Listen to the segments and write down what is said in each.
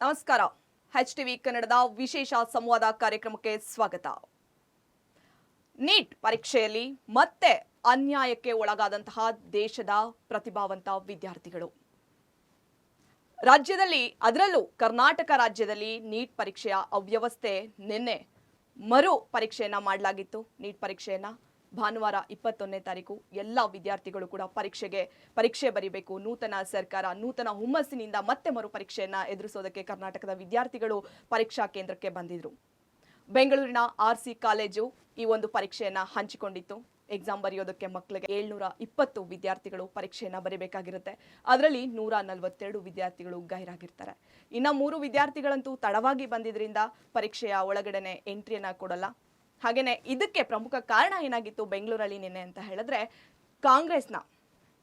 ನಮಸ್ಕಾರ. HTV ಕನ್ನಡದ ವಿಶೇಷ ಸಂವಾದ ಕಾರ್ಯಕ್ರಮಕ್ಕೆ ಸ್ವಾಗತ. ನೀಟ್ ಪರೀಕ್ಷೆಯಲ್ಲಿ ಮತ್ತೆ ಅನ್ಯಾಯಕ್ಕೆ ಒಳಗಾದಂತಹ ದೇಶದ ಪ್ರತಿಭಾವಂತ ವಿದ್ಯಾರ್ಥಿಗಳು. ರಾಜ್ಯದಲ್ಲಿ ಅದರಲ್ಲೂ ಕರ್ನಾಟಕ ರಾಜ್ಯದಲ್ಲಿ ನೀಟ್ ಪರೀಕ್ಷೆಯ ಅವ್ಯವಸ್ಥೆ ನಿನ್ನೆ ಮರು ಪರೀಕ್ಷೆಯನ್ನ ಮಾಡಲಾಗಿತ್ತು. ನೀಟ್ ಪರೀಕ್ಷೆಯನ್ನ ಭಾನುವಾರ 21ನೇ ತಾರೀಕು ಎಲ್ಲ ವಿದ್ಯಾರ್ಥಿಗಳು ಕೂಡ ಪರೀಕ್ಷೆ ಬರೀಬೇಕು. ನೂತನ ಸರ್ಕಾರ ನೂತನ ಹುಮ್ಮಸ್ಸಿನಿಂದ ಮತ್ತೆ ಮರು ಪರೀಕ್ಷೆಯನ್ನ ಎದುರಿಸೋದಕ್ಕೆ ಕರ್ನಾಟಕದ ವಿದ್ಯಾರ್ಥಿಗಳು ಪರೀಕ್ಷಾ ಕೇಂದ್ರಕ್ಕೆ ಬಂದಿದ್ರು. ಬೆಂಗಳೂರಿನ RC ಕಾಲೇಜು ಈ ಒಂದು ಪರೀಕ್ಷೆಯನ್ನ ಹಂಚಿಕೊಂಡಿತ್ತು. ಎಕ್ಸಾಮ್ ಬರೆಯೋದಕ್ಕೆ ಮಕ್ಕಳಿಗೆ 720 ವಿದ್ಯಾರ್ಥಿಗಳು ಪರೀಕ್ಷೆಯನ್ನ ಬರೀಬೇಕಾಗಿರುತ್ತೆ. ಅದರಲ್ಲಿ 142 ವಿದ್ಯಾರ್ಥಿಗಳು ಗೈರಾಗಿರ್ತಾರೆ. ಇನ್ನು 3 ವಿದ್ಯಾರ್ಥಿಗಳಂತೂ ತಡವಾಗಿ ಬಂದಿದ್ರಿಂದ ಪರೀಕ್ಷೆಯ ಒಳಗಡೆನೆ ಎಂಟ್ರಿಯನ್ನ ಕೊಡಲ್ಲ. ಹಾಗೇನೆ ಇದಕ್ಕೆ ಪ್ರಮುಖ ಕಾರಣ ಏನಾಗಿತ್ತು ಬೆಂಗಳೂರಲ್ಲಿ ನಿನ್ನೆ ಅಂತ ಹೇಳಿದ್ರೆ, ಕಾಂಗ್ರೆಸ್ನ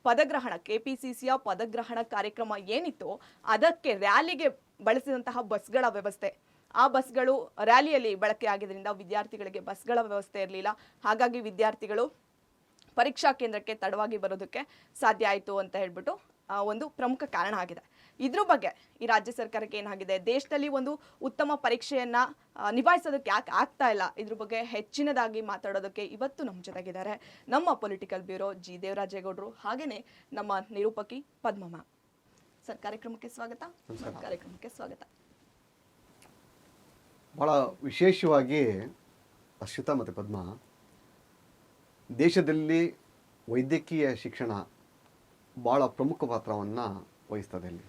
ಪದಗ್ರಹಣ KPCCಯ ಪದಗ್ರಹಣ ಕಾರ್ಯಕ್ರಮ ಏನಿತ್ತು ಅದಕ್ಕೆ ರ್ಯಾಲಿಗೆ ಬಳಸಿದಂತಹ ಬಸ್ಗಳ ವ್ಯವಸ್ಥೆ, ಆ ಬಸ್ಗಳು ರ್ಯಾಲಿಯಲ್ಲಿ ಬಳಕೆ ಆಗಿದ್ರಿಂದ ವಿದ್ಯಾರ್ಥಿಗಳಿಗೆ ಬಸ್ಗಳ ವ್ಯವಸ್ಥೆ ಇರಲಿಲ್ಲ. ಹಾಗಾಗಿ ವಿದ್ಯಾರ್ಥಿಗಳು ಪರೀಕ್ಷಾ ಕೇಂದ್ರಕ್ಕೆ ತಡವಾಗಿ ಬರೋದಕ್ಕೆ ಸಾಧ್ಯ ಆಯಿತು ಅಂತ ಹೇಳ್ಬಿಟ್ಟು ಒಂದು ಪ್ರಮುಖ ಕಾರಣ ಆಗಿದೆ. ಇದ್ರ ಬಗ್ಗೆ ಈ ರಾಜ್ಯ ಸರ್ಕಾರಕ್ಕೆ ಏನಾಗಿದೆ, ದೇಶದಲ್ಲಿ ಒಂದು ಉತ್ತಮ ಪರೀಕ್ಷೆಯನ್ನ ನಿಭಾಯಿಸೋದಕ್ಕೆ ಯಾಕೆ ಆಗ್ತಾ ಇಲ್ಲ, ಇದ್ರ ಬಗ್ಗೆ ಹೆಚ್ಚಿನದಾಗಿ ಮಾತಾಡೋದಕ್ಕೆ ಇವತ್ತು ನಮ್ಮ ಜೊತೆಗಿದ್ದಾರೆ ನಮ್ಮ ಪೊಲಿಟಿಕಲ್ ಬ್ಯೂರೋ ಜಿ ದೇವರಾಜೇಗೌಡರು, ಹಾಗೇನೆ ನಮ್ಮ ನಿರೂಪಕಿ ಪದ್ಮಮ್ಮ. ಸರ್, ಕಾರ್ಯಕ್ರಮಕ್ಕೆ ಸ್ವಾಗತ. ಬಹಳ ವಿಶೇಷವಾಗಿ ಅರ್ಷಿತಾ ಮತ್ತು ಪದ್ಮ, ದೇಶದಲ್ಲಿ ವೈದ್ಯಕೀಯ ಶಿಕ್ಷಣ ಭಾಳ ಪ್ರಮುಖ ಪಾತ್ರವನ್ನು ವಹಿಸ್ತದೆ. ಇಲ್ಲಿ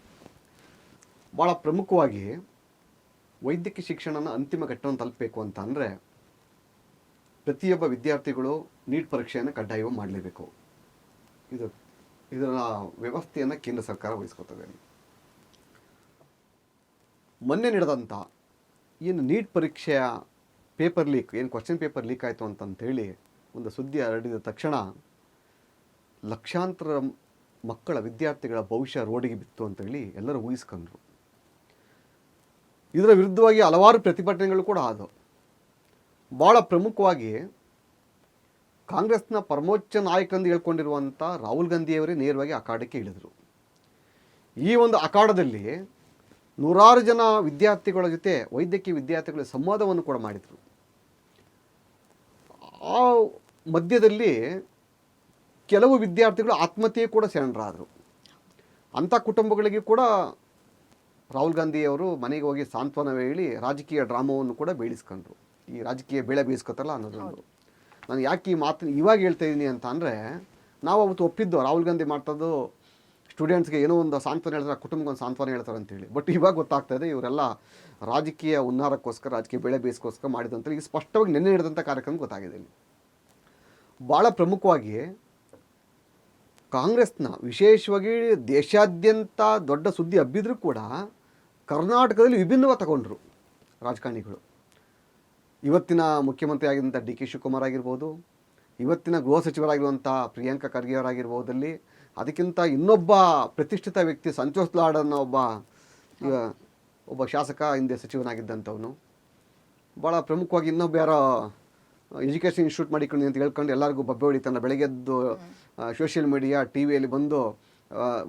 ಭಾಳ ಪ್ರಮುಖವಾಗಿ ವೈದ್ಯಕೀಯ ಶಿಕ್ಷಣನ ಅಂತಿಮ ಘಟ್ಟವನ್ನು ತಲುಪಬೇಕು ಅಂತ ಅಂದರೆ ಪ್ರತಿಯೊಬ್ಬ ವಿದ್ಯಾರ್ಥಿಗಳು ನೀಟ್ ಪರೀಕ್ಷೆಯನ್ನು ಕಡ್ಡಾಯವಾಗಿ ಮಾಡಲೇಬೇಕು. ಇದರ ವ್ಯವಸ್ಥೆಯನ್ನು ಕೇಂದ್ರ ಸರ್ಕಾರ ವಹಿಸ್ಕೊತದೆ. ಮೊನ್ನೆ ನಡೆದಂಥ ಏನು ನೀಟ್ ಪರೀಕ್ಷೆಯ ಪೇಪರ್ ಲೀಕ್, ಏನು ಕ್ವಶನ್ ಪೇಪರ್ ಲೀಕ್ ಆಯಿತು ಅಂತಂತೇಳಿ ಒಂದು ಸುದ್ದಿ ಹರಡಿದ ತಕ್ಷಣ ಲಕ್ಷಾಂತರ ಮಕ್ಕಳ ವಿದ್ಯಾರ್ಥಿಗಳ ಭವಿಷ್ಯ ರೋಡಿಗೆ ಬಿತ್ತು ಅಂತೇಳಿ ಎಲ್ಲರೂ ಊಹಿಸ್ಕೊಂಡ್ರು. ಇದರ ವಿರುದ್ಧವಾಗಿ ಹಲವಾರು ಪ್ರತಿಭಟನೆಗಳು ಕೂಡ ಆದವು. ಭಾಳ ಪ್ರಮುಖವಾಗಿ ಕಾಂಗ್ರೆಸ್ನ ಪರಮೋಚ್ಚ ನಾಯಕಂದು ಹೇಳ್ಕೊಂಡಿರುವಂಥ ರಾಹುಲ್ ಗಾಂಧಿಯವರೇ ನೇರವಾಗಿ ಅಖಾಡಕ್ಕೆ ಇಳಿದರು. ಈ ಒಂದು ಅಖಾಡದಲ್ಲಿ 100 ಜನ ವಿದ್ಯಾರ್ಥಿಗಳ ಜೊತೆ ವೈದ್ಯಕೀಯ ವಿದ್ಯಾರ್ಥಿಗಳ ಸಂವಾದವನ್ನು ಕೂಡ ಮಾಡಿದರು. ಆ ಮಧ್ಯದಲ್ಲಿ ಕೆಲವು ವಿದ್ಯಾರ್ಥಿಗಳು ಆತ್ಮಹತ್ಯೆ ಕೂಡ ಶರಣರಾದರು. ಅಂಥ ಕುಟುಂಬಗಳಿಗೆ ಕೂಡ ರಾಹುಲ್ ಗಾಂಧಿಯವರು ಮನೆಗೆ ಹೋಗಿ ಸಾಂತ್ವನ ಹೇಳಿ ರಾಜಕೀಯ ಡ್ರಾಮವನ್ನು ಕೂಡ ಬೇಯಿಸ್ಕೊಂಡ್ರು. ಈ ರಾಜಕೀಯ ಬೆಳೆ ಬೇಯಿಸ್ಕೊತಲ್ಲ ಅನ್ನೋದೊಂದು. ನಾನು ಯಾಕೆ ಈ ಮಾತು ಇವಾಗ ಹೇಳ್ತಾ ಇದ್ದೀನಿ ಅಂತ ಅಂದರೆ, ನಾವು ಅವತ್ತು ಒಪ್ಪಿದ್ದು ರಾಹುಲ್ ಗಾಂಧಿ ಮಾಡ್ತದ್ದು ಸ್ಟೂಡೆಂಟ್ಸ್ಗೆ ಏನೋ ಒಂದು ಸಾಂತ್ವನ ಹೇಳ್ತಾರೆ, ಕುಟುಂಬಕ್ಕೆ ಒಂದು ಸಾಂತ್ವನ ಹೇಳ್ತಾರೆ ಅಂತೇಳಿ. ಬಟ್ ಇವಾಗ ಗೊತ್ತಾಗ್ತಾಯಿದೆ ಇವರೆಲ್ಲ ರಾಜಕೀಯ ಉನ್ನಾರಕ್ಕೋಸ್ಕರ, ರಾಜಕೀಯ ಬೆಳೆ ಬೇಯಿಸ್ಕೋಸ್ಕರ ಮಾಡಿದಂತೇಳಿ ಈಗ ಸ್ಪಷ್ಟವಾಗಿ ನೆನ್ನೆ ನಡೆದಂಥ ಕಾರ್ಯಕ್ರಮ ಗೊತ್ತಾಗಿದೆ. ಇಲ್ಲಿ ಭಾಳ ಪ್ರಮುಖವಾಗಿ ಕಾಂಗ್ರೆಸ್ನ ವಿಶೇಷವಾಗಿ ದೇಶಾದ್ಯಂತ ದೊಡ್ಡ ಸುದ್ದಿ ಹಬ್ಬಿದ್ರೂ ಕೂಡ ಕರ್ನಾಟಕದಲ್ಲಿ ವಿಭಿನ್ನವಾಗಿ ತಗೊಂಡ್ರು ರಾಜಕಾರಣಿಗಳು. ಇವತ್ತಿನ ಮುಖ್ಯಮಂತ್ರಿ ಆಗಿದ್ದಂಥ DK ಶಿವಕುಮಾರ್ ಆಗಿರ್ಬೋದು, ಇವತ್ತಿನ ಗೃಹ ಸಚಿವರಾಗಿರುವಂಥ ಪ್ರಿಯಾಂಕಾ ಖರ್ಗೆ ಅವರಾಗಿರ್ಬೋದಲ್ಲಿ, ಅದಕ್ಕಿಂತ ಇನ್ನೊಬ್ಬ ಪ್ರತಿಷ್ಠಿತ ವ್ಯಕ್ತಿ ಸಂತೋಷ್ ಲಾಡ್ ಅನ್ನೋ ಒಬ್ಬ ಶಾಸಕ ಹಿಂದೆ ಸಚಿವನಾಗಿದ್ದಂಥವನು. ಭಾಳ ಪ್ರಮುಖವಾಗಿ ಇನ್ನೊಬ್ಬ ಯಾರೋ ಎಜುಕೇಷನ್ ಇನ್ಸ್ಟಿಟ್ಯೂಟ್ ಮಾಡಿಕೊಂಡು ಅಂತ ಹೇಳ್ಕೊಂಡು ಎಲ್ಲರಿಗೂ ಬಬ್ಬೆ ಹೊಡಿತಾನೆ. ಬೆಳಗ್ಗೆದ್ದು ಸೋಷಿಯಲ್ ಮೀಡಿಯಾ TV ಬಂದು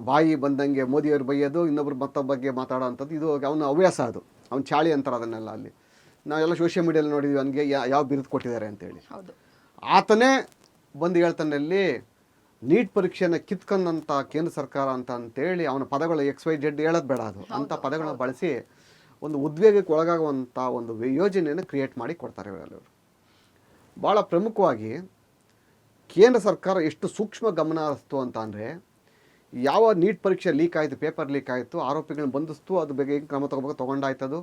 ಬಾಯಿ ಬಂದಂಗೆ ಮೋದಿಯವರು ಬೈಯೋದು, ಇನ್ನೊಬ್ರು ಮತ್ತೊಬ್ಬ ಬಗ್ಗೆ ಮಾತಾಡೋ ಅಂಥದ್ದು, ಇದು ಅವನ ಹವ್ಯಾಸ. ಅದು ಅವ್ನು ಚಾಳಿ ಅಂತಾರೆ ಅದನ್ನೆಲ್ಲ. ಅಲ್ಲಿ ನಾವೆಲ್ಲ ಸೋಷಿಯಲ್ ಮೀಡಿಯಲ್ಲಿ ನೋಡಿದ್ವಿ ಅವನಿಗೆ ಯಾವ ಬಿರುದು ಕೊಟ್ಟಿದ್ದಾರೆ ಅಂತೇಳಿ. ಆತನೇ ಬಂದು ಹೇಳ್ತಾನಲ್ಲಿ ನೀಟ್ ಪರೀಕ್ಷೆಯನ್ನು ಕಿತ್ಕೊಂಡಂಥ ಕೇಂದ್ರ ಸರ್ಕಾರ ಅಂತೇಳಿ ಅವನ ಪದಗಳು XYZ ಹೇಳೋದು ಬೇಡ, ಅದು ಅಂಥ ಪದಗಳನ್ನ ಬಳಸಿ ಒಂದು ಉದ್ವೇಗಕ್ಕೆ ಒಳಗಾಗುವಂಥ ಒಂದು ಯೋಜನೆಯನ್ನು ಕ್ರಿಯೇಟ್ ಮಾಡಿ ಕೊಡ್ತಾರೆ ಇವರೆಲ್ಲವರು. ಭಾಳ ಪ್ರಮುಖವಾಗಿ ಕೇಂದ್ರ ಸರ್ಕಾರ ಎಷ್ಟು ಸೂಕ್ಷ್ಮ ಗಮನ ಹರಿಸ್ತು ಅಂತ ಅಂದರೆ, ಯಾವ ನೀಟ್ ಪರೀಕ್ಷೆ ಲೀಕ್ ಆಯಿತು, ಪೇಪರ್ ಲೀಕ್ ಆಯಿತು, ಆರೋಪಿಗಳನ್ನ ಬಂಧಿಸ್ತು, ಅದು ಬಗ್ಗೆ ಹೆಂಗೆ ಕ್ರಮ ತೊಗೋಬೇಕು ತೊಗೊಂಡಾಯ್ತದು.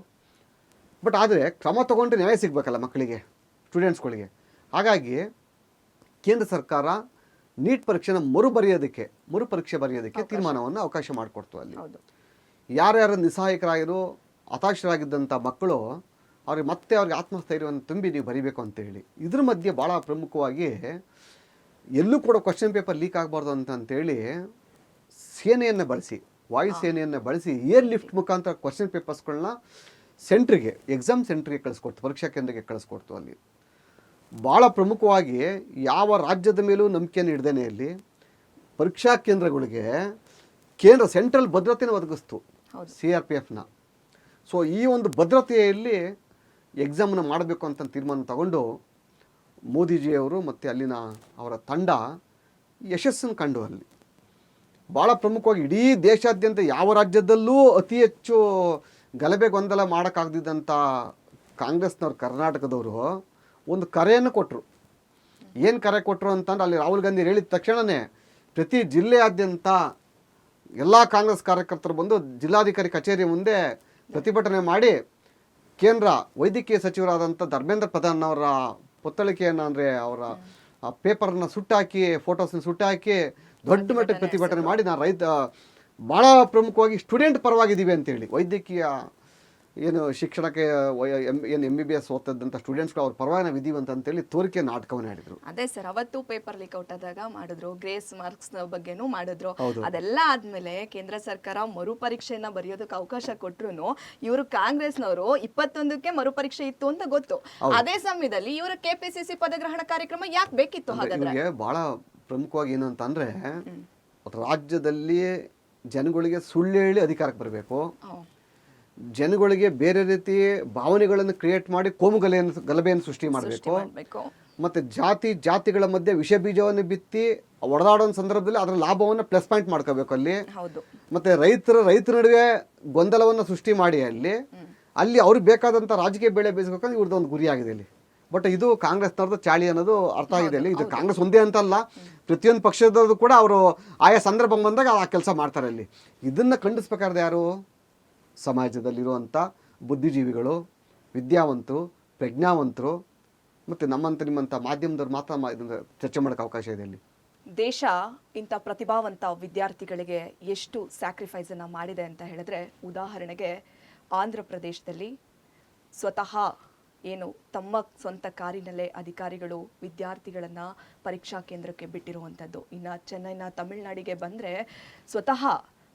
ಬಟ್ ಆದರೆ ಕ್ರಮ ತೊಗೊಂಡ್ರೆ ನ್ಯಾಯ ಸಿಗಬೇಕಲ್ಲ ಮಕ್ಕಳಿಗೆ, ಸ್ಟೂಡೆಂಟ್ಸ್ಗಳಿಗೆ. ಹಾಗಾಗಿ ಕೇಂದ್ರ ಸರ್ಕಾರ ನೀಟ್ ಪರೀಕ್ಷೆನ ಮರುಪರೀಕ್ಷೆ ಬರೆಯೋದಕ್ಕೆ ತೀರ್ಮಾನವನ್ನು ಅವಕಾಶ ಮಾಡಿಕೊಡ್ತು. ಅಲ್ಲಿ ಯಾರ್ಯಾರು ನಿಸ್ಸಹಾಯಕರಾಗಿರೋ ಹತಾಶರಾಗಿದ್ದಂಥ ಮಕ್ಕಳು ಅವ್ರಿಗೆ ಆತ್ಮಸ್ಥೈರ್ಯವನ್ನು ತುಂಬಿ ನೀವು ಬರೀಬೇಕು ಅಂತೇಳಿ. ಇದ್ರ ಮಧ್ಯೆ ಭಾಳ ಪ್ರಮುಖವಾಗಿ ಎಲ್ಲೂ ಕೂಡ ಕ್ವಶನ್ ಪೇಪರ್ ಲೀಕ್ ಆಗಬಾರ್ದು ಅಂತೇಳಿ ಸೇನೆಯನ್ನು ಬಳಸಿ, ವಾಯು ಸೇನೆಯನ್ನು ಬಳಸಿ ಏರ್ ಲಿಫ್ಟ್ ಮುಖಾಂತರ ಕ್ವಶನ್ ಪೇಪರ್ಸ್ಗಳನ್ನ ಎಕ್ಸಾಮ್ ಸೆಂಟ್ರಿಗೆ ಕಳಿಸ್ಕೊಡ್ತು, ಪರೀಕ್ಷಾ ಕೇಂದ್ರಕ್ಕೆ ಕಳಿಸ್ಕೊಡ್ತು. ಅಲ್ಲಿ ಭಾಳ ಪ್ರಮುಖವಾಗಿ ಯಾವ ರಾಜ್ಯದ ಮೇಲೂ ನಂಬಿಕೆಯನ್ನು ಇಡ್ದೇನೆ ಅಲ್ಲಿ ಪರೀಕ್ಷಾ ಕೇಂದ್ರಗಳಿಗೆ ಕೇಂದ್ರ ಸೆಂಟ್ರಲ್ ಭದ್ರತೆಯನ್ನು ಒದಗಿಸ್ತು. CRPFನ ಸೊ ಈ ಒಂದು ಭದ್ರತೆಯಲ್ಲಿ ಎಕ್ಸಾಮನ್ನು ಮಾಡಬೇಕು ಅಂತ ತೀರ್ಮಾನ ತಗೊಂಡು ಮೋದಿಜಿಯವರು ಮತ್ತು ಅಲ್ಲಿನ ಅವರ ತಂಡ ಯಶಸ್ಸನ್ನು ಕಂಡು ಅಲ್ಲಿ ಭಾಳ ಪ್ರಮುಖವಾಗಿ ಇಡೀ ದೇಶಾದ್ಯಂತ ಯಾವ ರಾಜ್ಯದಲ್ಲೂ ಅತಿ ಹೆಚ್ಚು ಗಲಭೆ ಗೊಂದಲ ಮಾಡೋಕ್ಕಾಗ್ದಿದ್ದಂಥ ಕಾಂಗ್ರೆಸ್ನವ್ರು ಕರ್ನಾಟಕದವರು ಒಂದು ಕರೆಯನ್ನು ಕೊಟ್ಟರು. ಏನು ಕರೆ ಕೊಟ್ಟರು ಅಂತಂದ್ರೆ ಅಲ್ಲಿ ರಾಹುಲ್ ಗಾಂಧಿ ಹೇಳಿದ ತಕ್ಷಣವೇ ಪ್ರತಿ ಜಿಲ್ಲೆಯಾದ್ಯಂತ ಎಲ್ಲ ಕಾಂಗ್ರೆಸ್ ಕಾರ್ಯಕರ್ತರು ಬಂದು ಜಿಲ್ಲಾಧಿಕಾರಿ ಕಚೇರಿ ಮುಂದೆ ಪ್ರತಿಭಟನೆ ಮಾಡಿ ಕೇಂದ್ರ ವೈದ್ಯಕೀಯ ಸಚಿವರಾದಂಥ ಧರ್ಮೇಂದ್ರ ಪ್ರಧಾನ್ ಅವರ ಪುತ್ತಳಿಕೆಯನ್ನು ಅಂದರೆ ಅವರ ಪೇಪರನ್ನು ಸುಟ್ಟಾಕಿ ಫೋಟೋಸ್ನ ಸುಟ್ಟಾಕಿ ದೊಡ್ಡ ಮಟ್ಟಕ್ಕೆ ಪ್ರತಿಭಟನೆ ಮಾಡಿ ನಾನು ಭಾಳ ಪ್ರಮುಖವಾಗಿ ಸ್ಟೂಡೆಂಟ್ ಪರವಾಗಿದ್ದೀವಿ ಅಂತೇಳಿ ವೈದ್ಯಕೀಯ ಏನು ಶಿಕ್ಷಣಕ್ಕೆ ಏನು MBBS ಓದ್ತದಂಥ ಸ್ಟೂಡೆಂಟ್ಸ್ಗಳು ಅವ್ರ ಪರವಾಗಿ ನಾವು ಇದೀವಿ ಅಂತೇಳಿ ತೋರಿಕೆ ನಾಟಕವನ್ನು ಆಡಿದ್ರು. ಅದೇ ಸರ್, ಅವತ್ತು ಪೇಪರ್ ಲೀಕ್ ಔಟ್ ಆದಾಗ ಮಾಡಿದ್ರು, ಗ್ರೇಸ್ ಮಾರ್ಕ್ಸ್ ಬಗ್ಗೆನೂ ಮಾಡಿದ್ರು. ಅದೆಲ್ಲ ಆದ್ಮೇಲೆ ಕೇಂದ್ರ ಸರ್ಕಾರ ಮರುಪರೀಕ್ಷೆಯನ್ನ ಬರೆಯೋದಕ್ಕೆ ಅವಕಾಶ ಕೊಟ್ರು ಇವರು ಕಾಂಗ್ರೆಸ್ನವರು 21ಕ್ಕೆ ಮರುಪರೀಕ್ಷೆ ಇತ್ತು ಅಂತ ಗೊತ್ತು. ಅದೇ ಸಮಯದಲ್ಲಿ ಇವರ KPCC ಪದಗ್ರಹಣ ಕಾರ್ಯಕ್ರಮ ಯಾಕೆ ಬೇಕಿತ್ತು? ಹಾಗಾದ್ರೆ ಇವ್ರಿಗೆ ಬಹಳ ಪ್ರಮುಖವಾಗಿ ಏನು ಅಂತಂದ್ರೆ ರಾಜ್ಯದಲ್ಲಿ ಜನಗಳಿಗೆ ಸುಳ್ಳು ಹೇಳಿ ಅಧಿಕಾರಕ್ಕೆ ಬರಬೇಕು, ಜನಗಳಿಗೆ ಬೇರೆ ರೀತಿ ಭಾವನೆಗಳನ್ನು ಕ್ರಿಯೇಟ್ ಮಾಡಿ ಗಲಭೆಯನ್ನು ಸೃಷ್ಟಿ ಮಾಡಬೇಕು, ಮತ್ತು ಜಾತಿಗಳ ಮಧ್ಯೆ ವಿಷ ಬೀಜವನ್ನು ಬಿತ್ತಿ ಒಡೆದಾಡೋ ಸಂದರ್ಭದಲ್ಲಿ ಅದರ ಲಾಭವನ್ನು ಪ್ಲಸ್ ಪಾಯಿಂಟ್ ಮಾಡ್ಕೋಬೇಕು ಅಲ್ಲಿ. ಮತ್ತೆ ರೈತರ ನಡುವೆ ಗೊಂದಲವನ್ನು ಸೃಷ್ಟಿ ಮಾಡಿ ಅಲ್ಲಿ ಅವ್ರಿಗೆ ಬೇಕಾದಂಥ ರಾಜಕೀಯ ಬೆಳೆ ಬೇಯಿಸ್ಬೇಕಂದ್ರೆ ಇವ್ರದ್ದು ಒಂದು ಗುರಿ ಆಗಿದೆ ಇಲ್ಲಿ. ಬಟ್ ಇದು ಕಾಂಗ್ರೆಸ್ನವ್ರದ್ದು ಚಾಳಿ ಅನ್ನೋದು ಅರ್ಥ ಆಗಿದೆ ಇಲ್ಲಿ. ಇದು ಕಾಂಗ್ರೆಸ್ ಒಂದೇ ಅಂತಲ್ಲ, ಪ್ರತಿಯೊಂದು ಪಕ್ಷದವ್ರದ್ದು ಕೂಡ ಅವರು ಆಯಾ ಸಂದರ್ಭ ಬಂದಾಗ ಆ ಕೆಲಸ ಮಾಡ್ತಾರೆ ಅಲ್ಲಿ. ಇದನ್ನು ಖಂಡಿಸ್ಬೇಕಾದ್ರೆ ಯಾರು? ಸಮಾಜದಲ್ಲಿರುವಂಥ ಬುದ್ಧಿಜೀವಿಗಳು, ವಿದ್ಯಾವಂತರು, ಪ್ರಜ್ಞಾವಂತರು ಮತ್ತು ನಿಮ್ಮಂಥ ಮಾಧ್ಯಮದವ್ರು ಮಾತ್ರ ಇದನ್ನು ಚರ್ಚೆ ಮಾಡೋಕ್ಕೆ ಅವಕಾಶ ಇದೆ ಇಲ್ಲಿ. ದೇಶ ಇಂಥ ಪ್ರತಿಭಾವಂತ ವಿದ್ಯಾರ್ಥಿಗಳಿಗೆ ಎಷ್ಟು ಸ್ಯಾಕ್ರಿಫೈಸನ್ನು ಮಾಡಿದೆ ಅಂತ ಹೇಳಿದ್ರೆ, ಉದಾಹರಣೆಗೆ ಆಂಧ್ರ ಪ್ರದೇಶದಲ್ಲಿ ಸ್ವತಃ ಏನು ತಮ್ಮ ಸ್ವಂತ ಕಾರಿನಲ್ಲೇ ಅಧಿಕಾರಿಗಳು ವಿದ್ಯಾರ್ಥಿಗಳನ್ನು ಪರೀಕ್ಷಾ ಕೇಂದ್ರಕ್ಕೆ ಬಿಟ್ಟಿರುವಂಥದ್ದು. ಇನ್ನು ಚೆನ್ನೈನ ತಮಿಳುನಾಡಿಗೆ ಬಂದರೆ ಸ್ವತಃ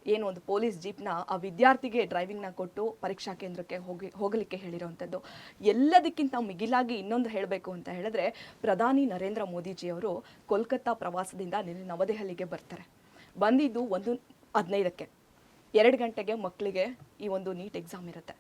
ಏನು ಒಂದು ಪೊಲೀಸ್ ಜೀಪ್ನ ಆ ವಿದ್ಯಾರ್ಥಿಗೆ ಡ್ರೈವಿಂಗ್ನ ಕೊಟ್ಟು ಪರೀಕ್ಷಾ ಕೇಂದ್ರಕ್ಕೆ ಹೋಗಲಿಕ್ಕೆ ಹೇಳಿರೋವಂಥದ್ದು. ಎಲ್ಲದಕ್ಕಿಂತ ಮಿಗಿಲಾಗಿ ಇನ್ನೊಂದು ಹೇಳಬೇಕು ಅಂತ ಹೇಳಿದ್ರೆ, ಪ್ರಧಾನಿ ನರೇಂದ್ರ ಮೋದಿಜಿಯವರು ಕೋಲ್ಕತ್ತಾ ಪ್ರವಾಸದಿಂದ ನಿನ್ನೆ ನವದೆಹಲಿಗೆ ಬರ್ತಾರೆ. ಬಂದಿದ್ದು 1:15ಕ್ಕೆ, 2 ಗಂಟೆಗೆ ಮಕ್ಕಳಿಗೆ ಈ ಒಂದು ನೀಟ್ ಎಕ್ಸಾಮ್ ಇರುತ್ತೆ.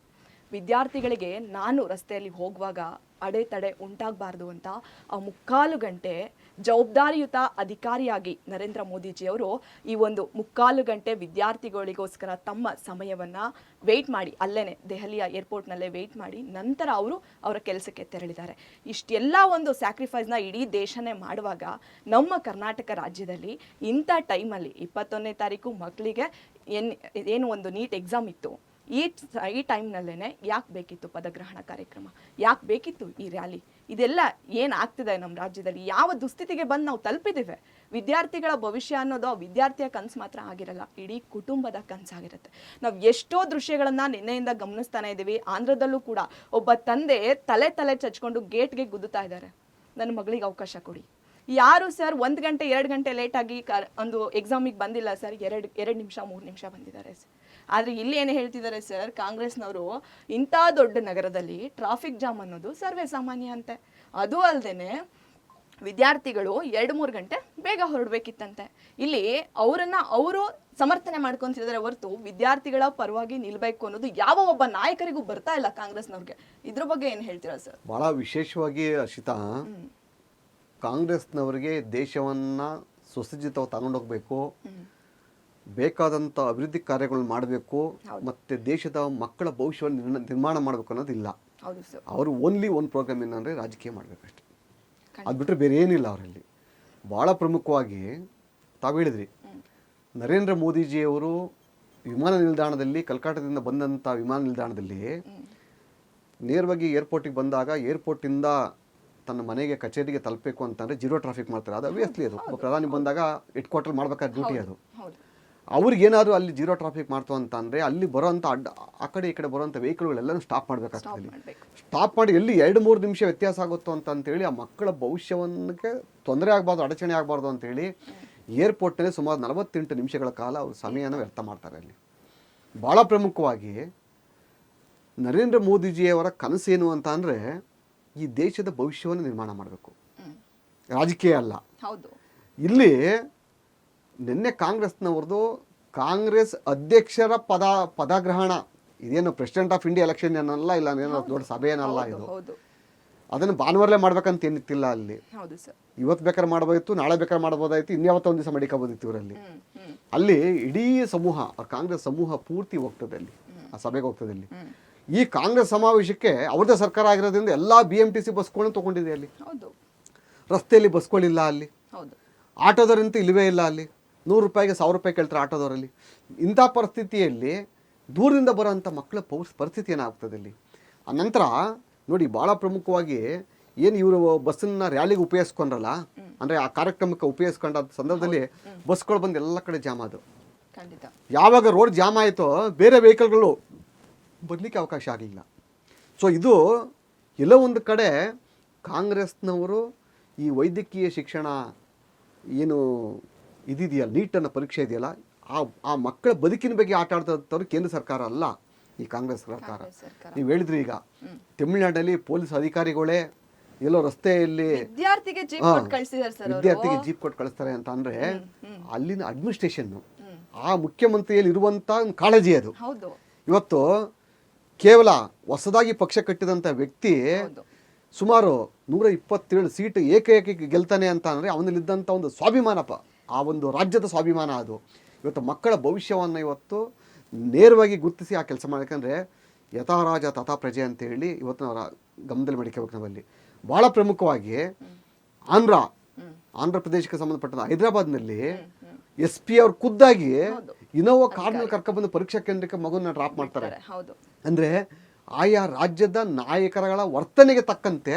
ವಿದ್ಯಾರ್ಥಿಗಳಿಗೆ ನಾನು ರಸ್ತೆಯಲ್ಲಿ ಹೋಗುವಾಗ ಅಡೆತಡೆ ಉಂಟಾಗಬಾರ್ದು ಅಂತ ಆ 3/4 ಗಂಟೆ ಜವಾಬ್ದಾರಿಯುತ ಅಧಿಕಾರಿಯಾಗಿ ನರೇಂದ್ರ ಮೋದಿಜಿಯವರು ಈ ಒಂದು 3/4 ಗಂಟೆ ವಿದ್ಯಾರ್ಥಿಗಳಿಗೋಸ್ಕರ ತಮ್ಮ ಸಮಯವನ್ನು ವೆಯ್ಟ್ ಮಾಡಿ, ಅಲ್ಲೇನೆ ದೆಹಲಿಯ ಏರ್ಪೋರ್ಟ್ನಲ್ಲೇ ವೆಯ್ಟ್ ಮಾಡಿ ನಂತರ ಅವರು ಅವರ ಕೆಲಸಕ್ಕೆ ತೆರಳಿದ್ದಾರೆ. ಇಷ್ಟೆಲ್ಲ ಒಂದು ಸ್ಯಾಕ್ರಿಫೈಸ್ನ ಇಡೀ ದೇಶನೇ ಮಾಡುವಾಗ ನಮ್ಮ ಕರ್ನಾಟಕ ರಾಜ್ಯದಲ್ಲಿ ಇಂಥ ಟೈಮಲ್ಲಿ 21ನೇ ತಾರೀಕು ಮಕ್ಕಳಿಗೆ ಏನು ಒಂದು ನೀಟ್ ಎಕ್ಸಾಮ್ ಇತ್ತು, ಈ ಟೈಮ್ನಲ್ಲೇ ಯಾಕೆ ಬೇಕಿತ್ತು ಪದಗ್ರಹಣ ಕಾರ್ಯಕ್ರಮ? ಯಾಕೆ ಬೇಕಿತ್ತು ಈ ರ್ಯಾಲಿ? ಇದೆಲ್ಲ ಏನಾಗ್ತಿದೆ ನಮ್ಮ ರಾಜ್ಯದಲ್ಲಿ? ಯಾವ ದುಸ್ಥಿತಿಗೆ ಬಂದು ನಾವು ತಲುಪಿದ್ದೇವೆ? ವಿದ್ಯಾರ್ಥಿಗಳ ಭವಿಷ್ಯ ಅನ್ನೋದು ಆ ವಿದ್ಯಾರ್ಥಿಯ ಕನಸು ಮಾತ್ರ ಆಗಿರಲ್ಲ, ಇಡೀ ಕುಟುಂಬದ ಕನಸಾಗಿರುತ್ತೆ. ನಾವು ಎಷ್ಟೋ ದೃಶ್ಯಗಳನ್ನು ನಿನ್ನೆಯಿಂದ ಗಮನಿಸ್ತಾನೆ ಇದ್ದೀವಿ. ಆಂಧ್ರದಲ್ಲೂ ಕೂಡ ಒಬ್ಬ ತಂದೆ ತಲೆ ಚಚ್ಕೊಂಡು ಗೇಟ್ಗೆ ಗುದ್ದುತ್ತಾ ಇದ್ದಾರೆ, ನನ್ನ ಮಗಳಿಗೆ ಅವಕಾಶ ಕೊಡಿ. ಯಾರು ಸರ್ 1 ಗಂಟೆ 2 ಗಂಟೆ ಲೇಟಾಗಿ ಒಂದು ಎಕ್ಸಾಮಿಗೆ ಬಂದಿಲ್ಲ ಸರ್, 2 ನಿಮಿಷ 3 ನಿಮಿಷ ಬಂದಿದ್ದಾರೆ ಸರ್. ಆದರೆ ಇಲ್ಲಿ ಏನು ಹೇಳ್ತಿದ್ದಾರೆ ಸರ್, ಕಾಂಗ್ರೆಸ್ನವರು ಇಂಥ ದೊಡ್ಡ ನಗರದಲ್ಲಿ ಟ್ರಾಫಿಕ್ ಜಾಮ್ ಅನ್ನೋದು ಸರ್ವೇ ಸಾಮಾನ್ಯ ಅಂತೆ. ಅದು ಅಲ್ಲದೆ ವಿದ್ಯಾರ್ಥಿಗಳು 2-3 ಗಂಟೆ ಬೇಗ ಹೊರಡಬೇಕಿತ್ತಂತೆ. ಇಲ್ಲಿ ಅವರು ಸಮರ್ಥನೆ ಮಾಡ್ಕೊಂತಿದ್ದಾರೆ ಹೊರತು ವಿದ್ಯಾರ್ಥಿಗಳ ಪರವಾಗಿ ನಿಲ್ಬೇಕು ಅನ್ನೋದು ಯಾವ ಒಬ್ಬ ನಾಯಕರಿಗೂ ಬರ್ತಾ ಇಲ್ಲ ಕಾಂಗ್ರೆಸ್ನವ್ರಿಗೆ. ಇದ್ರ ಬಗ್ಗೆ ಏನು ಹೇಳ್ತೀರಾ ಸರ್? ಬಹಳ ವಿಶೇಷವಾಗಿ ಹರ್ಷಿತಾ, ಕಾಂಗ್ರೆಸ್ನವರಿಗೆ ದೇಶವನ್ನು ಸುಸಜ್ಜಿತವಾಗಿ ತಗೊಂಡೋಗ್ಬೇಕು, ಬೇಕಾದಂಥ ಅಭಿವೃದ್ಧಿ ಕಾರ್ಯಗಳು ಮಾಡಬೇಕು, ಮತ್ತು ದೇಶದ ಮಕ್ಕಳ ಭವಿಷ್ಯವನ್ನು ನಿರ್ಮಾಣ ಮಾಡಬೇಕು ಅನ್ನೋದಿಲ್ಲ. ಅವರು ಓನ್ಲಿ ಒಂದು ಪ್ರೋಗ್ರಾಮ್ ಏನಂದರೆ ರಾಜಕೀಯ ಮಾಡಬೇಕಷ್ಟೆ, ಅದು ಬಿಟ್ಟರೆ ಬೇರೆ ಏನಿಲ್ಲ ಅವರಲ್ಲಿ. ಭಾಳ ಪ್ರಮುಖವಾಗಿ ತಾವು ಹೇಳಿದ್ರಿ, ನರೇಂದ್ರ ಮೋದಿಜಿಯವರು ವಿಮಾನ ನಿಲ್ದಾಣದಲ್ಲಿ, ಕಲ್ಕತ್ತಾದಿಂದ ಬಂದಂಥ ವಿಮಾನ ನಿಲ್ದಾಣದಲ್ಲಿ ನೇರವಾಗಿ ಏರ್ಪೋರ್ಟಿಗೆ ಬಂದಾಗ ಏರ್ಪೋರ್ಟಿಂದ ತನ್ನ ಮನೆಗೆ ಕಚೇರಿಗೆ ತಲುಪಬೇಕು ಅಂತಂದರೆ ಜೀರೋ ಟ್ರಾಫಿಕ್ ಮಾಡ್ತಾರೆ. ಅದು ಅಬ್ವಿಯಸ್ಲಿ ಅದು ಪ್ರಧಾನಿ ಬಂದಾಗ ಹೆಡ್ ಕ್ವಾರ್ಟರ್ ಮಾಡ್ಬೇಕಾದ ಡ್ಯೂಟಿ ಅದು. ಅವ್ರಿಗೇನಾದ್ರು ಅಲ್ಲಿ ಜೀರೋ ಟ್ರಾಫಿಕ್ ಮಾಡ್ತು ಅಂತಂದರೆ ಅಲ್ಲಿ ಬರೋಂಥ ಆ ಕಡೆ ಈ ಕಡೆ ಬರೋಂಥ ವೆಹಿಕಲ್ಗಳೆಲ್ಲನೂ ಸ್ಟಾಪ್ ಮಾಡಬೇಕಾಗ್ತದೆ. ಸ್ಟಾಪ್ ಮಾಡಿ ಎಲ್ಲಿ 2-3 ನಿಮಿಷ ವ್ಯತ್ಯಾಸ ಆಗುತ್ತೋ ಅಂತೇಳಿ ಆ ಮಕ್ಕಳ ಭವಿಷ್ಯಕ್ಕೆ ತೊಂದರೆ ಆಗಬಾರ್ದು, ಅಡಚಣೆ ಆಗಬಾರ್ದು ಅಂತೇಳಿ ಏರ್ಪೋರ್ಟ್ನಲ್ಲಿ ಸುಮಾರು 48 ನಿಮಿಷಗಳ ಕಾಲ ಅವರು ಸಮಯನ ವ್ಯರ್ಥ ಮಾಡ್ತಾರೆ. ಅಲ್ಲಿ ಭಾಳ ಪ್ರಮುಖವಾಗಿ ನರೇಂದ್ರ ಮೋದಿಜಿಯವರ ಕನಸೇನು ಅಂತ ಅಂದರೆ ಈ ದೇಶದ ಭವಿಷ್ಯವನ್ನು ನಿರ್ಮಾಣ ಮಾಡಬೇಕು, ರಾಜಕೀಯ ಅಲ್ಲ. ಇಲ್ಲಿ ನಿನ್ನೆ ಕಾಂಗ್ರೆಸ್ನವ್ರದ್ದು ಕಾಂಗ್ರೆಸ್ ಅಧ್ಯಕ್ಷರ ಪದಗ್ರಹಣ ಇದೇನು ಪ್ರೆಸಿಡೆಂಟ್ ಆಫ್ ಇಂಡಿಯಾ ಎಲೆಕ್ಷನ್ ಏನಲ್ಲ, ಇಲ್ಲ ಏನೋ ದೊಡ್ಡ ಸಭೆ ಏನಲ್ಲ ಇದು. ಹೌದು ಅದನ್ನು ಭಾನುವಾರಲೇ ಮಾಡ್ಬೇಕಂತ ಏನಿತ್ತಿಲ್ಲ ಅಲ್ಲಿ. ಹೌದು ಸರ್. ಇವತ್ತು ಬೇಕಾದ್ರೆ ಮಾಡ್ಬೋದಿತ್ತು, ನಾಳೆ ಬೇಕಾದ್ರೆ ಮಾಡ್ಬೋದಾಯ್ತು, ಇನ್ಯಾವತ್ತೊಂದು ದಿವಸ ಮಡಿಕೋಬೋದಿತ್ತು ಇವರಲ್ಲಿ. ಅಲ್ಲಿ ಇಡೀ ಸಮೂಹ, ಕಾಂಗ್ರೆಸ್ ಸಮೂಹ ಪೂರ್ತಿ ಹೋಗ್ತದೆ ಅಲ್ಲಿ, ಆ ಸಭೆಗೆ ಹೋಗ್ತದೆ ಅಲ್ಲಿ. ಈ ಕಾಂಗ್ರೆಸ್ ಸಮಾವೇಶಕ್ಕೆ ಅವ್ರದ್ದೇ ಸರ್ಕಾರ ಆಗಿರೋದ್ರಿಂದ ಎಲ್ಲ BMTC ಬಸ್ಗಳನ್ನು ತೊಗೊಂಡಿದೆ ಅಲ್ಲಿ. ಹೌದು. ರಸ್ತೆಯಲ್ಲಿ ಬಸ್ಗಳಿಲ್ಲ ಅಲ್ಲಿ. ಹೌದು. ಆಟೋದವ್ರಂತೂ ಇಲ್ಲವೇ ಇಲ್ಲ ಅಲ್ಲಿ. 100 ರೂಪಾಯಿಗೆ 1000 ರೂಪಾಯಿ ಕೇಳ್ತಾರೆ ಆಟೋದವರಲ್ಲಿ. ಇಂಥ ಪರಿಸ್ಥಿತಿಯಲ್ಲಿ ದೂರದಿಂದ ಬರೋಂಥ ಮಕ್ಕಳ ಪರಿಸ್ಥಿತಿ ಏನಾಗ್ತದೆ ಅಲ್ಲಿ. ಆ ನಂತರ ನೋಡಿ, ಭಾಳ ಪ್ರಮುಖವಾಗಿ ಏನು ಇವರು ಬಸ್ಸನ್ನು ರ್ಯಾಲಿಗೆ ಉಪಯೋಗಿಸ್ಕೊಂಡ್ರಲ್ಲ, ಅಂದರೆ ಆ ಕಾರ್ಯಕ್ರಮಕ್ಕೆ ಉಪಯೋಗಿಸ್ಕೊಂಡ ಸಂದರ್ಭದಲ್ಲಿ ಬಸ್ಗಳು ಬಂದು ಎಲ್ಲ ಕಡೆ ಜಾಮ್ ಆದವು. ಖಂಡಿತ. ಯಾವಾಗ ರೋಡ್ ಜಾಮ್ ಆಯಿತೋ ಬೇರೆ ವೆಹಿಕಲ್ಗಳು ಬರಲಿಕ್ಕೆ ಅವಕಾಶ ಆಗಲಿಲ್ಲ. ಸೊ ಇದು ಎಲ್ಲೋ ಒಂದು ಕಡೆ ಕಾಂಗ್ರೆಸ್ನವರು ಈ ವೈದ್ಯಕೀಯ ಶಿಕ್ಷಣ ಏನು ಇದಿದೆಯಲ್ಲ, ನೀಟನ್ನು ಪರೀಕ್ಷೆ ಇದೆಯಲ್ಲ, ಆ ಮಕ್ಕಳ ಬದುಕಿನ ಬಗ್ಗೆ ಆಟ ಆಡ್ತವ್ರು ಕೇಂದ್ರ ಸರ್ಕಾರ ಅಲ್ಲ, ಈ ಕಾಂಗ್ರೆಸ್ ಸರ್ಕಾರ. ನೀವು ಹೇಳಿದ್ರಿ ಈಗ ತಮಿಳುನಾಡಲ್ಲಿ ಪೊಲೀಸ್ ಅಧಿಕಾರಿಗಳೇ ಎಲ್ಲೋ ರಸ್ತೆಯಲ್ಲಿ ವಿದ್ಯಾರ್ಥಿಗೆ ಜೀಪ್ ಕೊಟ್ಟು ಕಳಿಸ್ತಾರೆ ಅಂತ ಅಂದರೆ ಅಲ್ಲಿನ ಅಡ್ಮಿನಿಸ್ಟ್ರೇಷನ್, ಆ ಮುಖ್ಯಮಂತ್ರಿಯಲ್ಲಿ ಇರುವಂಥ ಒಂದು ಕಾಳಜಿ ಅದು. ಇವತ್ತು ಕೇವಲ ಹೊಸದಾಗಿ ಪಕ್ಷ ಕಟ್ಟಿದಂಥ ವ್ಯಕ್ತಿ ಸುಮಾರು 127 ಸೀಟ್ ಏಕೈಕ ಗೆಲ್ತಾನೆ ಅಂತ ಅಂದರೆ ಅವನಲ್ಲಿದ್ದಂಥ ಒಂದು ಸ್ವಾಭಿಮಾನಪ್ಪ, ಆ ಒಂದು ರಾಜ್ಯದ ಸ್ವಾಭಿಮಾನ ಅದು. ಇವತ್ತು ಮಕ್ಕಳ ಭವಿಷ್ಯವನ್ನು ಇವತ್ತು ನೇರವಾಗಿ ಗುರುತಿಸಿ ಆ ಕೆಲಸ ಮಾಡಬೇಕಂದ್ರೆ ಯಥಾ ರಾಜ ತಥಾ ಪ್ರಜೆ ಅಂತೇಳಿ ಇವತ್ತು ನಾವು ಗಮನದಲ್ಲಿ ಮಡಿಕೋಬೇಕು ನಾವಲ್ಲಿ. ಭಾಳ ಪ್ರಮುಖವಾಗಿ ಆಂಧ್ರ ಪ್ರದೇಶಕ್ಕೆ ಸಂಬಂಧಪಟ್ಟ ಹೈದರಾಬಾದ್ನಲ್ಲಿ SP ಅವ್ರು ಖುದ್ದಾಗಿ ಇನೋವಾ ಕಾರ್ನಲ್ಲಿ ಕರ್ಕೊಬಂದು ಪರೀಕ್ಷಾ ಕೇಂದ್ರಕ್ಕೆ ಮಗುನ ಡ್ರಾಪ್ ಮಾಡ್ತಾರೆ. ಅಂದರೆ ಆಯಾ ರಾಜ್ಯದ ನಾಯಕರ ವರ್ತನೆಗೆ ತಕ್ಕಂತೆ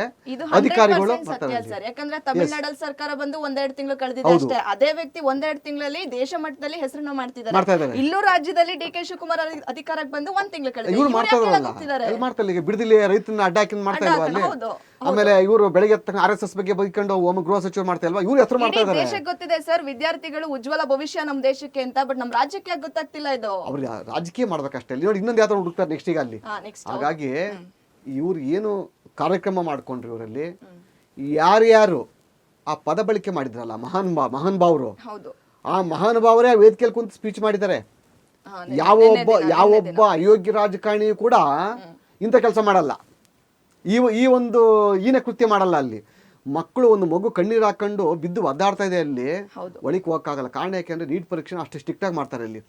ಅಧಿಕಾರಿಗಳು ಮಾಡ್ತಾರೆ. ಯಾಕಂದ್ರೆ ತಮಿಳುನಾಡಲ್ಲಿ ಸರ್ಕಾರ ಬಂದು 1-2 ತಿಂಗಳು ಕಳೆದಿದೆ ಅಷ್ಟೇ. ಅದೇ ವ್ಯಕ್ತಿ 1-2 ತಿಂಗಳಲ್ಲಿ ದೇಶ ಮಟ್ಟದಲ್ಲಿ ಹೆಸರನ್ನ ಮಾಡ್ತಿದ್ದಾರೆ. ಇಲ್ಲೂ ರಾಜ್ಯದಲ್ಲಿ DK ಶಿವಕುಮಾರ್ ಅಧಿಕಾರಕ್ಕೆ ಬಂದು 1 ತಿಂಗಳು ಕಳೆದಿದೆ. ಇವ್ರು ಮಾಡ್ತಾರೆ ಈಗ ಬಿಡದಿಲ್ಲ ರೈತನ ಅಡ್ಡಾಕಿ ಮಾಡ್ತಾ ಇಲ್ವಾ ಅಲ್ಲಿ. ಆಮೇಲೆ ಇವರು ಬೆಳಗ್ಗೆ RSS ಬಗ್ಗೆ ಬೈಕೊಂಡು ಗೃಹ ಸಚಿವರು ಮಾಡ್ತಾ ಇಲ್ವಾ, ಇವ್ರು ಹೆಸರು ಮಾಡ್ತಾ ಇದ್ದಾರೆ. ದೇಶಕ್ಕೆ ಗೊತ್ತಿದೆ ಸರ್ ವಿದ್ಯಾರ್ಥಿಗಳು ಉಜ್ವಲ ಭವಿಷ್ಯ ನಮ್ಮ ದೇಶಕ್ಕೆ ಅಂತ, ಬಟ್ ನಮ್ಮ ರಾಜ್ಯಕ್ಕೆ ಗೊತ್ತಾಗ್ತಿಲ್ಲ ಇದು. ಅವ್ರು ರಾಜಕೀಯ ಮಾಡ್ಬೇಕಷ್ಟೇ. ನೋಡಿ ಇನ್ನೊಂದು ಯಾವ್ದಾರು ಹುಡುಕ್ತಾರೆ ನೆಕ್ಸ್ಟ್ ಈಗ ಅಲ್ಲಿ. ಹಾಗಾಗಿ ಇವ್ರು ಏನು ಕಾರ್ಯಕ್ರಮ ಮಾಡ್ಕೊಂಡ್ರಿ, ಇವರಲ್ಲಿ ಯಾರ್ಯಾರು ಆ ಪದ ಬಳಕೆ ಮಾಡಿದ್ರಲ್ಲ ಮಹಾನ್ ಭಾವರು, ಆ ಮಹಾನುಭಾವರೇ ಆ ವೇದಿಕೆಯಲ್ಲಿ ಕುಂತು ಸ್ಪೀಚ್ ಮಾಡಿದ್ದಾರೆ. ಯಾವೊಬ್ಬ ಅಯೋಗ್ಯ ರಾಜಕಾರಣಿಯೂ ಕೂಡ ಇಂಥ ಕೆಲಸ ಮಾಡಲ್ಲ, ಈ ಒಂದು ಈನ ಕೃತ್ಯ ಮಾಡಲ್ಲ. ಅಲ್ಲಿ ಮಕ್ಕಳು ಒಂದು ಮಗು ಕಣ್ಣೀರು ಹಾಕೊಂಡು ಬಿದ್ದು ಒದ್ದಾಡ್ತಾ ಇದೆ, ಅಲ್ಲಿ ಒಳಗೆ ಹೋಗಕ್ಕಾಗಲ್ಲ. ಕಾರಣ ಯಾಕೆಂದ್ರೆ ನೀಟ್ ಪರೀಕ್ಷೆ ಅಷ್ಟು ಸ್ಟ್ರಿಕ್ಟ್ ಆಗಿ ಮಾಡ್ತಾರೆ ಅಲ್ಲಿ.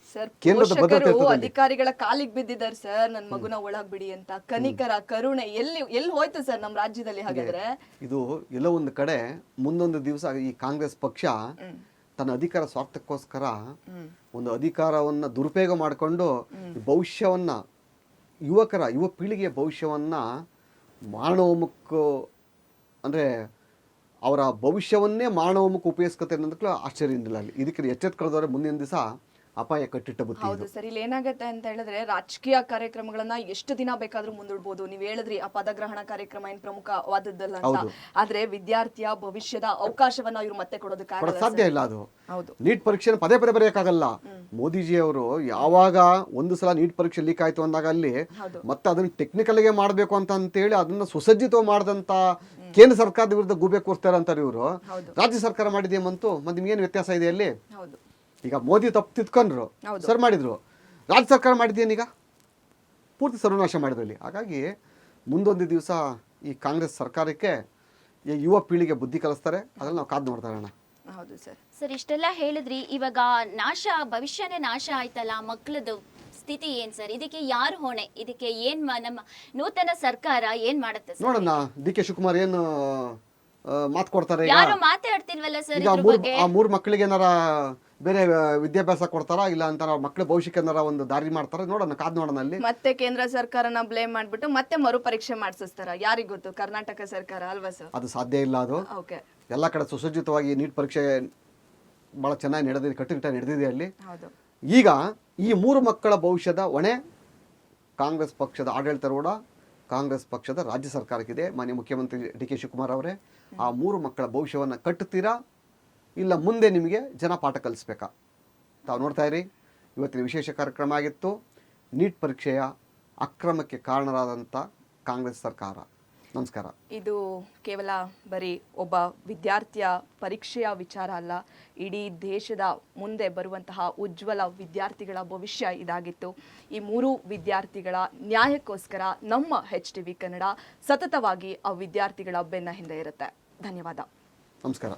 ಕೇಂದ್ರದ ಭದ್ರತೆ ಅಧಿಕಾರಿಗಳ ಕಾಲಿಗೆ ಬಿದ್ದಿದ್ದಾರೆ ಸರ್, ನನ್ನ ಮಗುನ ಒಳಗ್ ಬಿಡಿ ಅಂತ. ಕನಿಕರ ಕರುಣೆ ಎಲ್ಲಿ ಹೋಯ್ತು ಸರ್ ನಮ್ಮ ರಾಜ್ಯದಲ್ಲಿ? ಹಾಗಾದ್ರೆ ಇದು ಎಲ್ಲೋ ಒಂದು ಕಡೆ ಮುಂದೊಂದು ದಿವಸ ಈ ಕಾಂಗ್ರೆಸ್ ಪಕ್ಷ ತನ್ನ ಅಧಿಕಾರ ಸ್ವಾರ್ಥಕ್ಕೋಸ್ಕರ ಒಂದು ಅಧಿಕಾರವನ್ನ ದುರುಪಯೋಗ ಮಾಡಿಕೊಂಡು ಭವಿಷ್ಯವನ್ನ ಯುವ ಪೀಳಿಗೆಯ ಭವಿಷ್ಯವನ್ನ ಮಾನವಮುಖ ಅಂದರೆ ಅವರ ಭವಿಷ್ಯವನ್ನೇ ಮಾನವಮುಖ ಉಪಯೋಗಿಸ್ಕೊತಾರೆ ಅನ್ನೋದಕ್ಕೆ ಆಶ್ಚರ್ಯ ಏನಿಲ್ಲ ಅಲ್ಲಿ. ಇದಕ್ಕೆ ಎಚ್ಚೆತ್ಕೊಳ್ಳೋದ್ರೆ ಮುಂದಿನ ದಿವಸ ಅಪಾಯ ಕಟ್ಟಿಟ್ಟ ಬುತ್ತಿ. ಹೌದು ಸರ್. ಇಲ್ಲಿ ಏನಾಗುತ್ತೆ ಅಂತ ಹೇಳಿದ್ರೆ ರಾಜಕೀಯ ಕಾರ್ಯಕ್ರಮಗಳನ್ನ ಎಷ್ಟು ದಿನ ಬೇಕಾದ್ರೂ ಮುಂದೂಡ್ಬೋದು. ನೀವ್ ಹೇಳಿದ್ರಿ ಆ ಪದಗ್ರಹಣ ಕಾರ್ಯಕ್ರಮ ಏನ್ ಪ್ರಮುಖವಾದದ್ದಲ್ಲ ಅಂತ, ಆದ್ರೆ ವಿದ್ಯಾರ್ಥಿಯ ಭವಿಷ್ಯದ ಅವಕಾಶವನ್ನ ಇವ್ರು ಮತ್ತೆ ಕೊಡೋದಕ್ಕೆ ಸಾಧ್ಯ ಇಲ್ಲ. ಅದು ನೀಟ್ ಪರೀಕ್ಷೆ ಪದೇ ಬರೆಯಕ್ಕಾಗಲ್ಲ. ಮೋದಿಜಿ ಅವರು ಯಾವಾಗ ಒಂದು ಸಲ ನೀಟ್ ಪರೀಕ್ಷೆ ಲೀಕ್ ಆಯ್ತು ಅಂದಾಗ ಅಲ್ಲಿ ಮತ್ತೆ ಅದನ್ನ ಟೆಕ್ನಿಕಲ್ ಗೆ ಮಾಡ್ಬೇಕು ಅಂತೇಳಿ ಅದನ್ನ ಸುಸಜ್ಜಿತ ಮಾಡಿದಂತ ಕೇಂದ್ರ ಸರ್ಕಾರದ ವಿರುದ್ಧ ಗೂಬೆ ಕೂರ್ತಾರೆ ಅಂತಾರೆ ಇವರು. ರಾಜ್ಯ ಸರ್ಕಾರ ಮಾಡಿದೇಮಂತೂ ಮತ್ತೆ ನಿಮ್ಗೇನು ವ್ಯತ್ಯಾಸ ಇದೆ ಅಲ್ಲಿ? ಈಗ ಮೋದಿ ತಪ್ಪು ತಿದ್ಕೊಂಡ್ರು, ಸರ್ ಮಾಡಿದ್ರು. ರಾಜ್ಯ ಸರ್ಕಾರ ಮಾಡಿದ್ದೇನೀಗ ಪೂರ್ತಿ ಸರ್ವನಾಶ ಮಾಡಿದ್ರಲ್ಲಿ. ಹಾಗಾಗಿ ಮುಂದೊಂದು ದಿವಸ ಈ ಕಾಂಗ್ರೆಸ್ ಸರ್ಕಾರಕ್ಕೆ ಈ ಯುವ ಪೀಳಿಗೆ ಬುದ್ಧಿ ಕಲಿಸ್ತಾರೆ. ಅದ್ರಲ್ಲಿ ನಾವು ಕಾದು ನೋಡ್ತಾ ಇರೋಣ. ಹೌದು ಸರ್. ಸರ್ ಇಷ್ಟೆಲ್ಲ ಹೇಳಿದ್ರಿ, ಇವಾಗ ಭವಿಷ್ಯನೇ ನಾಶ ಆಯ್ತಲ್ಲ, ಮಕ್ಕಳದು ಸ್ಥಿತಿ ಏನ್ ಸರ್? ಇದಕ್ಕೆ ಯಾರು ಹೊಣೆ? ಇದಕ್ಕೆ ಏನ್ ನಮ್ಮ ನೂತನ ಸರ್ಕಾರ ಏನ್ ಮಾಡುತ್ತೆ? ನೋಡೋಣ DK ಶಿವಕುಮಾರ್ ಏನು ಮಾತು ಕೊಡ್ತಾರೆ. ಯಾರು ಮಾತಾಡ್ತಿಲ್ವಲ್ಲ ಸರ್? ಆ 3 ಮಕ್ಕಳಿಗೆ ಏನಾರ ಬೇರೆ ವಿದ್ಯಾಭ್ಯಾಸ ಕೊಡ್ತಾರಾ ಇಲ್ಲ ಅಂತ ಮಕ್ಕಳ ಭವಿಷ್ಯಕ್ಕೆ ಏನಾರ ಒಂದು ದಾರಿ ಮಾಡ್ತಾರೆ. ನೋಡೋಣ, ಕಾದ್ ನೋಡೋಣ. ಅಲ್ಲಿ ಮತ್ತೆ ಕೇಂದ್ರ ಸರ್ಕಾರನ ಬ್ಲೇಮ್ ಮಾಡ್ಬಿಟ್ಟು ಮತ್ತೆ ಮರು ಪರೀಕ್ಷೆ ಮಾಡಿಸ್ತಾರ. ಯಾರಿಗ್ ಗೊತ್ತು? ಕರ್ನಾಟಕ ಸರ್ಕಾರ ಅಲ್ವಾ ಸರ್? ಅದು ಸಾಧ್ಯ ಇಲ್ಲ. ಅದು ಎಲ್ಲ ಕಡೆ ಸುಸಜ್ಜಿತವಾಗಿ ನೀಟ್ ಪರೀಕ್ಷೆ ಬಹಳ ಚೆನ್ನಾಗಿ ನಡೆದಿದೆ, ಕಟ್ಟುನಿಟ್ಟಾಗಿ ನಡೆದಿದೆ ಅಲ್ಲಿ. ಈಗ ಈ 3 ಮಕ್ಕಳ ಭವಿಷ್ಯದ ಹೊಣೆ ಕಾಂಗ್ರೆಸ್ ಪಕ್ಷದ ಆಡಳಿತಾರೂಢ ಕಾಂಗ್ರೆಸ್ ಪಕ್ಷದ ರಾಜ್ಯ ಸರ್ಕಾರಕ್ಕಿದೆ. ಮಾನ್ಯ ಮುಖ್ಯಮಂತ್ರಿ DK ಶಿವಕುಮಾರ್ ಅವರೇ, ಆ 3 ಮಕ್ಕಳ ಭವಿಷ್ಯವನ್ನು ಕಟ್ಟುತ್ತೀರಾ ಇಲ್ಲ ಮುಂದೆ ನಿಮಗೆ ಜನ ಪಾಠ ಕಲಿಸ್ಬೇಕಾ? ತಾವು ನೋಡ್ತಾ ಇರಿ. ಇವತ್ತಿನ ವಿಶೇಷ ಕಾರ್ಯಕ್ರಮ ಆಗಿತ್ತು ನೀಟ್ ಪರೀಕ್ಷೆಯ ಅಕ್ರಮಕ್ಕೆ ಕಾರಣರಾದಂಥ ಕಾಂಗ್ರೆಸ್ ಸರ್ಕಾರ. ನಮಸ್ಕಾರ. ಇದು ಕೇವಲ ಬರೀ ಒಬ್ಬ ವಿದ್ಯಾರ್ಥಿಯ ಪರೀಕ್ಷೆಯ ವಿಚಾರ ಅಲ್ಲ, ಇಡೀ ದೇಶದ ಮುಂದೆ ಬರುವಂತಹ ಉಜ್ವಲ ವಿದ್ಯಾರ್ಥಿಗಳ ಭವಿಷ್ಯ ಇದಾಗಿತ್ತು. ಈ 3 ವಿದ್ಯಾರ್ಥಿಗಳ ನ್ಯಾಯಕ್ಕೋಸ್ಕರ ನಮ್ಮ HTV ಕನ್ನಡ ಸತತವಾಗಿ ಆ ವಿದ್ಯಾರ್ಥಿಗಳ ಬೆನ್ನ ಹಿಂದೆ ಇರುತ್ತೆ. ಧನ್ಯವಾದ. ನಮಸ್ಕಾರ.